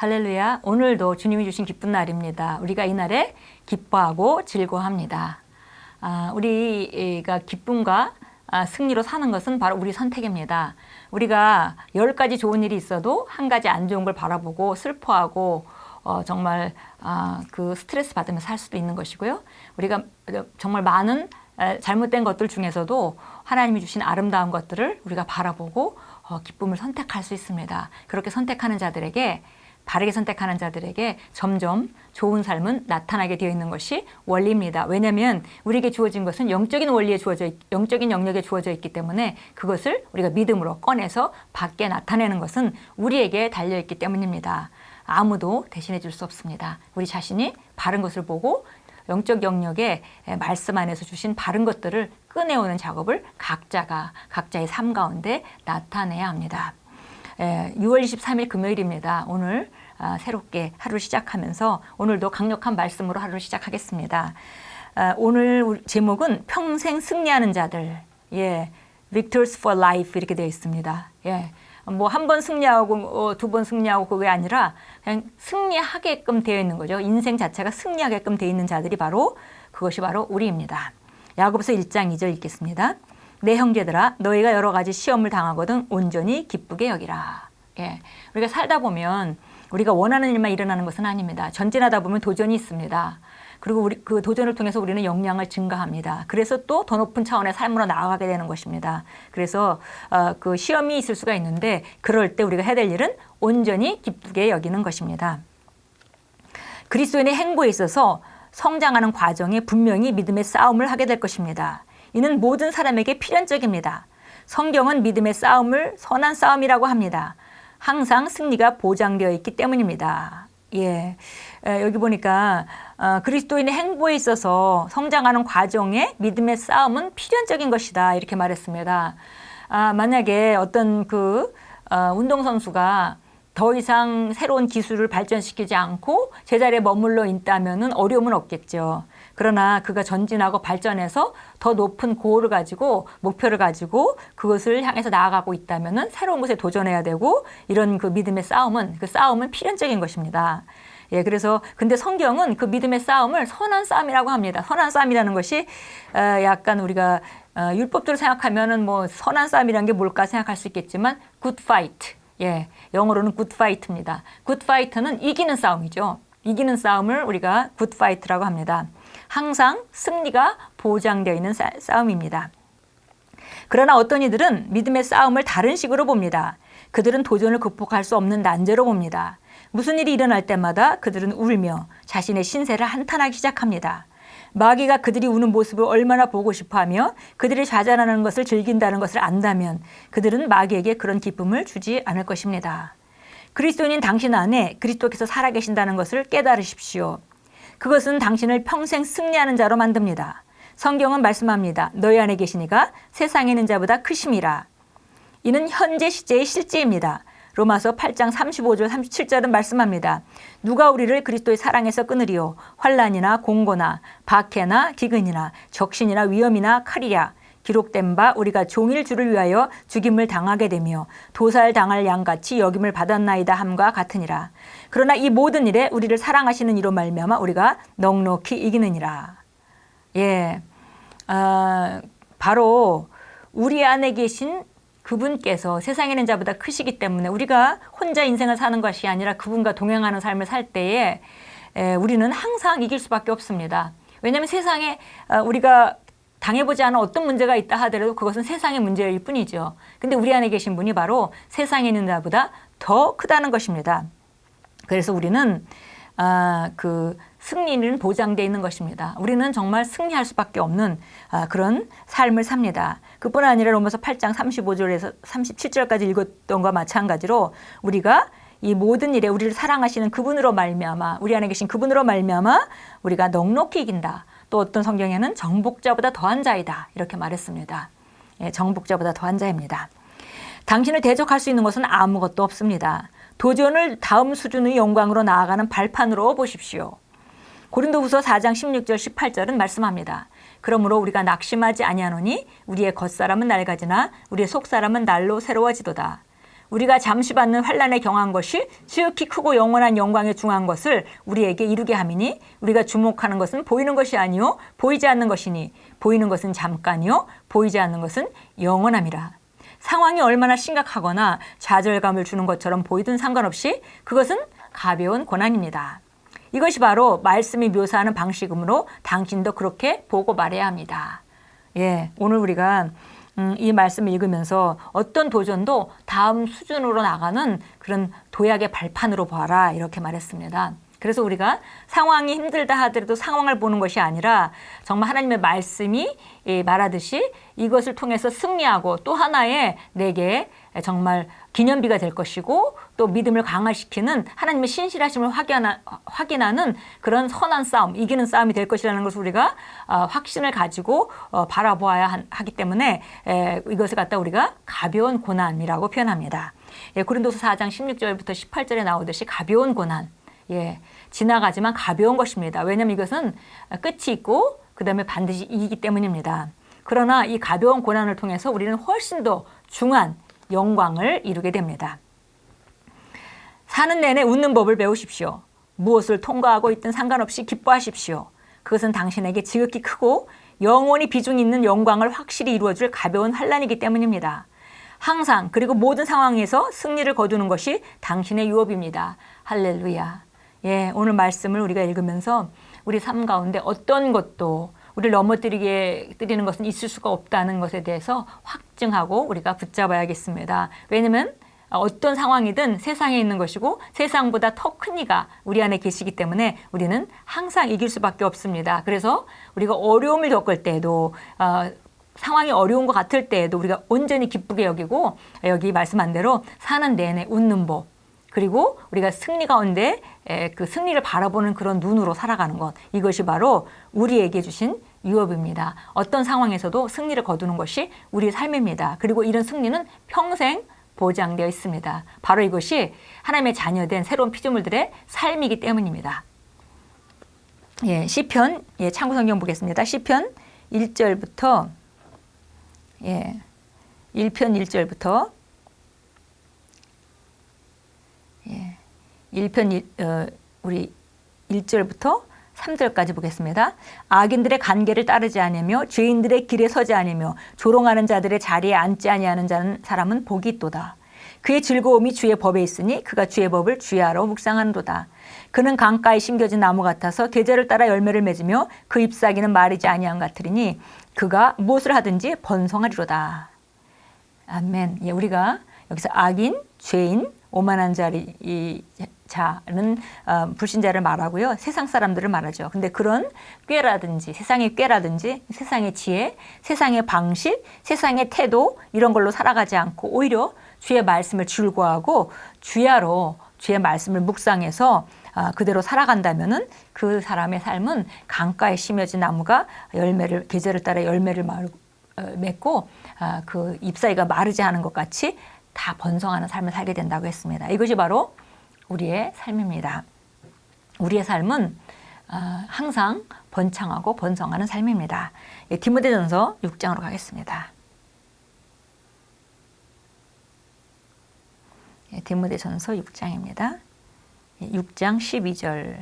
할렐루야. 오늘도 주님이 주신 기쁜 날입니다. 우리가 이 날에 기뻐하고 즐거워합니다. 우리가 기쁨과 승리로 사는 것은 바로 우리 선택입니다. 우리가 10가지 좋은 일이 있어도 한 가지 안 좋은 걸 바라보고 슬퍼하고 정말 그 스트레스 받으며 살 수도 있는 것이고요. 우리가 정말 많은 잘못된 것들 중에서도 하나님이 주신 아름다운 것들을 우리가 바라보고 기쁨을 선택할 수 있습니다. 그렇게 선택하는 자들에게, 바르게 선택하는 자들에게 점점 좋은 삶은 나타나게 되어 있는 것이 원리입니다. 왜냐하면 우리에게 주어진 것은 영적인 영역에 주어져 있기 때문에 그것을 우리가 믿음으로 꺼내서 밖에 나타내는 것은 우리에게 달려있기 때문입니다. 아무도 대신해 줄 수 없습니다. 우리 자신이 바른 것을 보고 영적 영역에 말씀 안에서 주신 바른 것들을 꺼내오는 작업을 각자의 삶 가운데 나타내야 합니다. 6월 23일 금요일입니다. 오늘 새롭게 하루를 시작하면서 오늘도 강력한 말씀으로 하루를 시작하겠습니다. 오늘 제목은 평생 승리하는 자들, Victors for Life 이렇게 되어 있습니다. 뭐 한 번 승리하고 두 번 승리하고 그게 아니라 그냥 승리하게끔 되어 있는 거죠. 인생 자체가 승리하게끔 되어 있는 자들이 그것이 바로 우리입니다. 야고보서 1장 2절 읽겠습니다. 내 형제들아 너희가 여러 가지 시험을 당하거든 온전히 기쁘게 여기라. 우리가 살다 보면 우리가 원하는 일만 일어나는 것은 아닙니다. 전진하다 보면 도전이 있습니다. 그리고 그 도전을 통해서 우리는 역량을 증가합니다. 그래서 또 더 높은 차원의 삶으로 나아가게 되는 것입니다. 그래서 그 시험이 있을 수가 있는데 그럴 때 우리가 해야 될 일은 온전히 기쁘게 여기는 것입니다. 그리스도인의 행보에 있어서 성장하는 과정에 분명히 믿음의 싸움을 하게 될 것입니다. 이는 모든 사람에게 필연적입니다. 성경은 믿음의 싸움을 선한 싸움이라고 합니다. 항상 승리가 보장되어 있기 때문입니다. 여기 보니까 그리스도인의 행보에 있어서 성장하는 과정에 믿음의 싸움은 필연적인 것이다 이렇게 말했습니다. 만약에 어떤 운동선수가 더 이상 새로운 기술을 발전시키지 않고 제자리에 머물러 있다면 어려움은 없겠죠. 그러나 그가 전진하고 발전해서 더 높은 고를 가지고 목표를 가지고 그것을 향해서 나아가고 있다면 새로운 것에 도전해야 되고 이런 그 믿음의 싸움은 필연적인 것입니다. 그래서 근데 성경은 그 믿음의 싸움을 선한 싸움이라고 합니다. 선한 싸움이라는 것이 약간 우리가 율법대로 생각하면은 뭐 선한 싸움이라는 게 뭘까 생각할 수 있겠지만 good fight. 영어로는 good fight입니다. good fight는 이기는 싸움이죠. 이기는 싸움을 우리가 good fight라고 합니다. 항상 승리가 보장되어 있는 싸움입니다. 그러나 어떤 이들은 믿음의 싸움을 다른 식으로 봅니다. 그들은 도전을 극복할 수 없는 난제로 봅니다. 무슨 일이 일어날 때마다 그들은 울며 자신의 신세를 한탄하기 시작합니다. 마귀가 그들이 우는 모습을 얼마나 보고 싶어하며 그들이 좌절하는 것을 즐긴다는 것을 안다면 그들은 마귀에게 그런 기쁨을 주지 않을 것입니다. 그리스도인인 당신 안에 그리스도께서 살아계신다는 것을 깨달으십시오. 그것은 당신을 평생 승리하는 자로 만듭니다. 성경은 말씀합니다. 너희 안에 계신 이가 세상에 있는 자보다 크심이라. 이는 현재 시제의 실제입니다. 로마서 8장 35절 37절은 말씀합니다. 누가 우리를 그리스도의 사랑에서 끊으리요 환난이나 공고나 박해나 기근이나 적신이나 위험이나 칼이랴. 기록된 바 우리가 종일 주를 위하여 죽임을 당하게 되며 도살 당할 양같이 여김을 받았나이다 함과 같으니라. 그러나 이 모든 일에 우리를 사랑하시는 이로 말미암아 우리가 넉넉히 이기느니라. 바로 우리 안에 계신 그분께서 세상에 있는 자보다 크시기 때문에 우리가 혼자 인생을 사는 것이 아니라 그분과 동행하는 삶을 살 때에 우리는 항상 이길 수밖에 없습니다. 왜냐하면 세상에 우리가 당해보지 않은 어떤 문제가 있다 하더라도 그것은 세상의 문제일 뿐이죠. 근데 우리 안에 계신 분이 바로 세상에 있는 자보다 더 크다는 것입니다. 그래서 우리는 그 승리는 보장되어 있는 것입니다. 우리는 정말 승리할 수밖에 없는 그런 삶을 삽니다. 그뿐 아니라 로마서 8장 35절에서 37절까지 읽었던 것과 마찬가지로 우리가 이 모든 일에 우리를 사랑하시는 그분으로 말미암아 우리 안에 계신 그분으로 말미암아 우리가 넉넉히 이긴다. 또 어떤 성경에는 정복자보다 더한 자이다 이렇게 말했습니다. 정복자보다 더한 자입니다. 당신을 대적할 수 있는 것은 아무것도 없습니다. 도전을 다음 수준의 영광으로 나아가는 발판으로 보십시오. 고린도후서 4장 16절 18절은 말씀합니다. 그러므로 우리가 낙심하지 아니하노니 우리의 겉사람은 낡아지나 우리의 속사람은 날로 새로워지도다. 우리가 잠시 받는 환난에 경한 것이 지극히 크고 영원한 영광에 중한 것을 우리에게 이루게 함이니 우리가 주목하는 것은 보이는 것이 아니요 보이지 않는 것이니 보이는 것은 잠깐이요 보이지 않는 것은 영원함이라. 상황이 얼마나 심각하거나 좌절감을 주는 것처럼 보이든 상관없이 그것은 가벼운 고난입니다. 이것이 바로 말씀이 묘사하는 방식이므로 당신도 그렇게 보고 말해야 합니다. 예, 오늘 우리가 이 말씀을 읽으면서 어떤 도전도 다음 수준으로 나가는 그런 도약의 발판으로 봐라 이렇게 말했습니다. 그래서 우리가 상황이 힘들다 하더라도 상황을 보는 것이 아니라 정말 하나님의 말씀이 말하듯이 이것을 통해서 승리하고 또 하나의 내게 정말 기념비가 될 것이고 또 믿음을 강화시키는 하나님의 신실하심을 확인하는 그런 선한 싸움, 이기는 싸움이 될 것이라는 것을 우리가 확신을 가지고 바라보아야 하기 때문에 이것을 갖다 우리가 가벼운 고난이라고 표현합니다. 고린도서 4장 16절부터 18절에 나오듯이 가벼운 고난. 예, 지나가지만 가벼운 것입니다. 왜냐하면 이것은 끝이 있고 그 다음에 반드시 이기기 때문입니다. 그러나 이 가벼운 고난을 통해서 우리는 훨씬 더 중한 영광을 이루게 됩니다. 사는 내내 웃는 법을 배우십시오. 무엇을 통과하고 있든 상관없이 기뻐하십시오. 그것은 당신에게 지극히 크고 영원히 비중 있는 영광을 확실히 이루어줄 가벼운 환난이기 때문입니다. 항상 그리고 모든 상황에서 승리를 거두는 것이 당신의 유업입니다. 할렐루야. 예, 오늘 말씀을 우리가 읽으면서 우리 삶 가운데 어떤 것도 우리를 넘어뜨리는 것은 있을 수가 없다는 것에 대해서 확증하고 우리가 붙잡아야겠습니다. 왜냐하면 어떤 상황이든 세상에 있는 것이고 세상보다 더 큰 이가 우리 안에 계시기 때문에 우리는 항상 이길 수밖에 없습니다. 그래서 우리가 어려움을 겪을 때에도 상황이 어려운 것 같을 때에도 우리가 온전히 기쁘게 여기고 여기 말씀한 대로 사는 내내 웃는 법 그리고 우리가 승리 가운데 그 승리를 바라보는 그런 눈으로 살아가는 것 이것이 바로 우리에게 주신 유업입니다. 어떤 상황에서도 승리를 거두는 것이 우리의 삶입니다. 그리고 이런 승리는 평생 보장되어 있습니다. 바로 이것이 하나님의 자녀된 새로운 피조물들의 삶이기 때문입니다. 예, 시편 참고 성경 보겠습니다. 시편 1절부터 1편 1절부터 1편 우리 1절부터 3절까지 보겠습니다. 악인들의 간계를 따르지 아니하며 죄인들의 길에 서지 아니하며 조롱하는 자들의 자리에 앉지 아니하는 사람은 복이 있도다. 그의 즐거움이 주의 법에 있으니 그가 주의 법을 주야로 묵상하는도다. 그는 강가에 심겨진 나무 같아서 계절을 따라 열매를 맺으며 그 잎사귀는 마르지 아니한 같으리니 그가 무엇을 하든지 번성하리로다. 아멘. 예, 우리가 여기서 악인, 죄인, 오만한 자는 불신자를 말하고요. 세상 사람들을 말하죠. 근데 그런 꾀라든지 세상의 꾀라든지 세상의 지혜, 세상의 방식, 세상의 태도 이런 걸로 살아가지 않고 오히려 주의 말씀을 즐거워하고 주야로 주의 말씀을 묵상해서 그대로 살아간다면은 그 사람의 삶은 강가에 심어진 나무가 계절을 따라 열매를 맺고 그 잎사귀가 마르지 않은 것 같이 다 번성하는 삶을 살게 된다고 했습니다. 이것이 바로 우리의 삶입니다. 우리의 삶은 항상 번창하고 번성하는 삶입니다. 디모데전서 6장으로 가겠습니다. 디모데전서 6장입니다. 6장 12절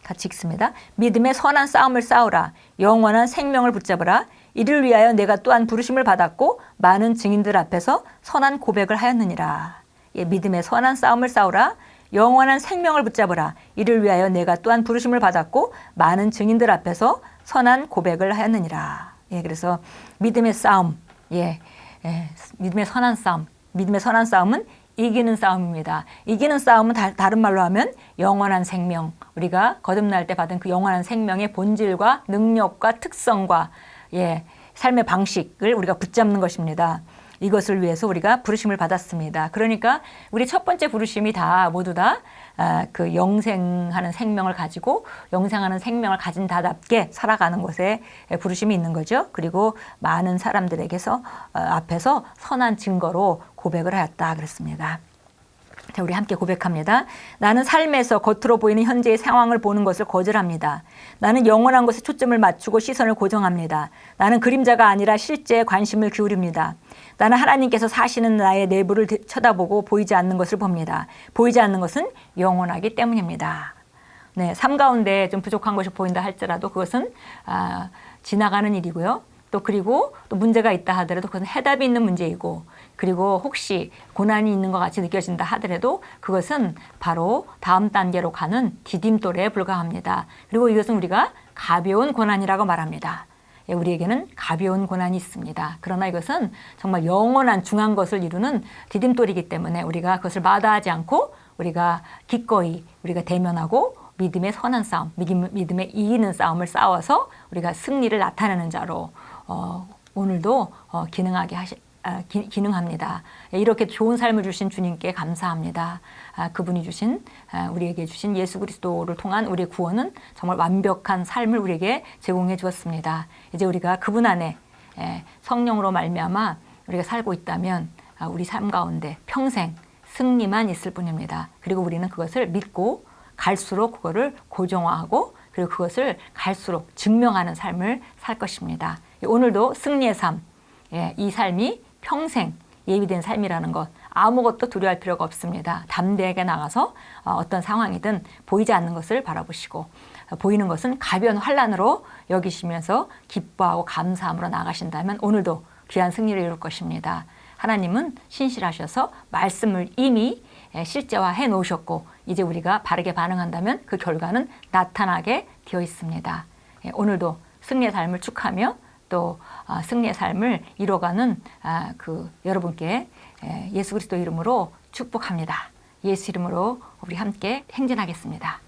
같이 읽습니다. 믿음의 선한 싸움을 싸우라. 영원한 생명을 붙잡으라. 이를 위하여 내가 또한 부르심을 받았고 많은 증인들 앞에서 선한 고백을 하였느니라. 믿음의 선한 싸움을 싸우라. 영원한 생명을 붙잡으라. 이를 위하여 내가 또한 부르심을 받았고 많은 증인들 앞에서 선한 고백을 하였느니라. 그래서 믿음의 싸움, 믿음의 선한 싸움, 믿음의 선한 싸움은 이기는 싸움입니다. 이기는 싸움은 다른 말로 하면 영원한 생명, 우리가 거듭날 때 받은 그 영원한 생명의 본질과 능력과 특성과 삶의 방식을 우리가 붙잡는 것입니다. 이것을 위해서 우리가 부르심을 받았습니다. 그러니까 우리 첫 번째 부르심이 모두 다 그 영생하는 생명을 가지고 영생하는 생명을 가진 자답게 살아가는 것에 부르심이 있는 거죠. 그리고 많은 사람들에게서 앞에서 선한 증거로 고백을 하였다 그랬습니다. 자, 우리 함께 고백합니다. 나는 삶에서 겉으로 보이는 현재의 상황을 보는 것을 거절합니다. 나는 영원한 것에 초점을 맞추고 시선을 고정합니다. 나는 그림자가 아니라 실제에 관심을 기울입니다. 나는 하나님께서 사시는 나의 내부를 쳐다보고 보이지 않는 것을 봅니다. 보이지 않는 것은 영원하기 때문입니다. 네, 삶 가운데 좀 부족한 것이 보인다 할지라도 그것은 지나가는 일이고요. 그리고 또 문제가 있다 하더라도 그것은 해답이 있는 문제이고, 그리고 혹시 고난이 있는 것 같이 느껴진다 하더라도 그것은 바로 다음 단계로 가는 디딤돌에 불과합니다. 그리고 이것은 우리가 가벼운 고난이라고 말합니다. 우리에게는 가벼운 고난이 있습니다. 그러나 이것은 정말 영원한 중요한 것을 이루는 디딤돌이기 때문에 우리가 그것을 마다하지 않고 우리가 기꺼이 우리가 대면하고 믿음의 선한 싸움, 믿음의 이기는 싸움을 싸워서 우리가 승리를 나타내는 자로 오늘도 기능합니다. 이렇게 좋은 삶을 주신 주님께 감사합니다. 그분이 주신 우리에게 주신 예수 그리스도를 통한 우리의 구원은 정말 완벽한 삶을 우리에게 제공해 주었습니다. 이제 우리가 그분 안에 성령으로 말미암아 우리가 살고 있다면 우리 삶 가운데 평생 승리만 있을 뿐입니다. 그리고 우리는 그것을 믿고 갈수록 그거를 고정화하고 그리고 그것을 갈수록 증명하는 삶을 살 것입니다. 오늘도 승리의 삶, 이 삶이 평생 예비된 삶이라는 것, 아무것도 두려워할 필요가 없습니다. 담대하게 나가서 어떤 상황이든 보이지 않는 것을 바라보시고 보이는 것은 가벼운 환난으로 여기시면서 기뻐하고 감사함으로 나가신다면 오늘도 귀한 승리를 이룰 것입니다. 하나님은 신실하셔서 말씀을 이미 실제화해 놓으셨고 이제 우리가 바르게 반응한다면 그 결과는 나타나게 되어 있습니다. 오늘도 승리의 삶을 축하하며 또 승리의 삶을 이뤄가는 여러분께 예수 그리스도 이름으로 축복합니다. 예수 이름으로 우리 함께 행진하겠습니다.